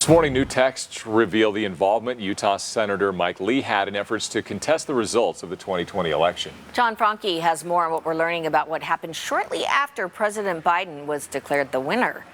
This morning, new texts reveal the involvement Utah Senator Mike Lee had in efforts to contest the results of the 2020 election. John Franke has more on what we're learning about what happened shortly after President Biden was declared the winner.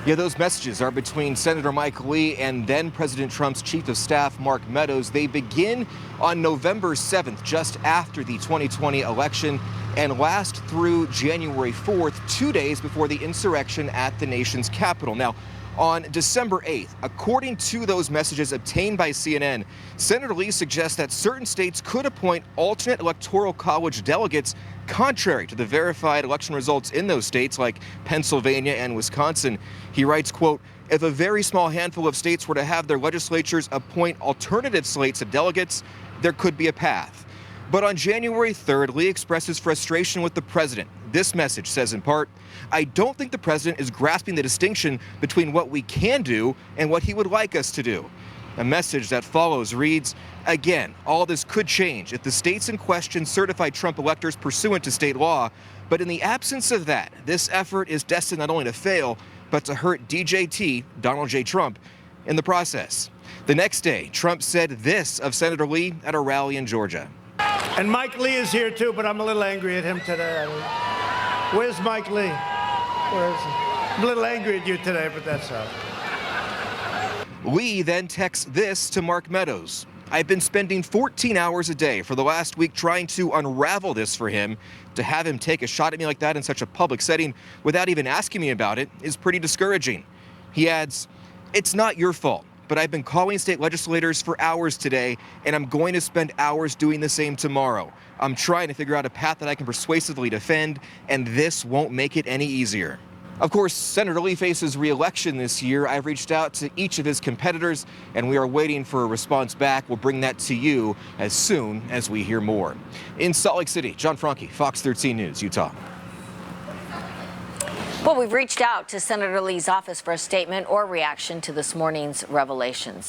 Yeah, those messages are between Senator Mike Lee and then President Trump's chief of staff, Mark Meadows. They begin on November 7th, just after the 2020 election, and last through January 4th, 2 days before the insurrection at the nation's capital. Now, on December 8th, according to those messages obtained by CNN, Senator Lee suggests that certain states could appoint alternate electoral college delegates contrary to the verified election results in those states like Pennsylvania and Wisconsin. He writes, quote, "If a very small handful of states were to have their legislatures appoint alternative slates of delegates, there could be a path." But on January 3rd, Lee expresses frustration with the president. This message says in part, "I don't think the president is grasping the distinction between what we can do and what he would like us to do." A message that follows reads, "Again, all this could change if the states in question certify Trump electors pursuant to state law. But in the absence of that, this effort is destined not only to fail, but to hurt DJT, Donald J. Trump, in the process." The next day, Trump said this of Senator Lee at a rally in Georgia. And Mike Lee is here too, but I'm a little angry at him today. Where's Mike Lee? Where is he? I'm a little angry at you today, but that's all. Lee then texts this to Mark Meadows. "I've been spending 14 hours a day for the last week trying to unravel this for him. To have him take a shot at me like that in such a public setting without even asking me about it is pretty discouraging." He adds, "It's not your fault, but I've been calling state legislators for hours today, and I'm going to spend hours doing the same tomorrow. I'm trying to figure out a path that I can persuasively defend, and this won't make it any easier." Of course, Senator Lee faces re-election this year. I've reached out to each of his competitors, and we are waiting for a response back. We'll bring that to you as soon as we hear more. In Salt Lake City, John Franke, Fox 13 News, Utah. Well, we've reached out to Senator Lee's office for a statement or reaction to this morning's revelations.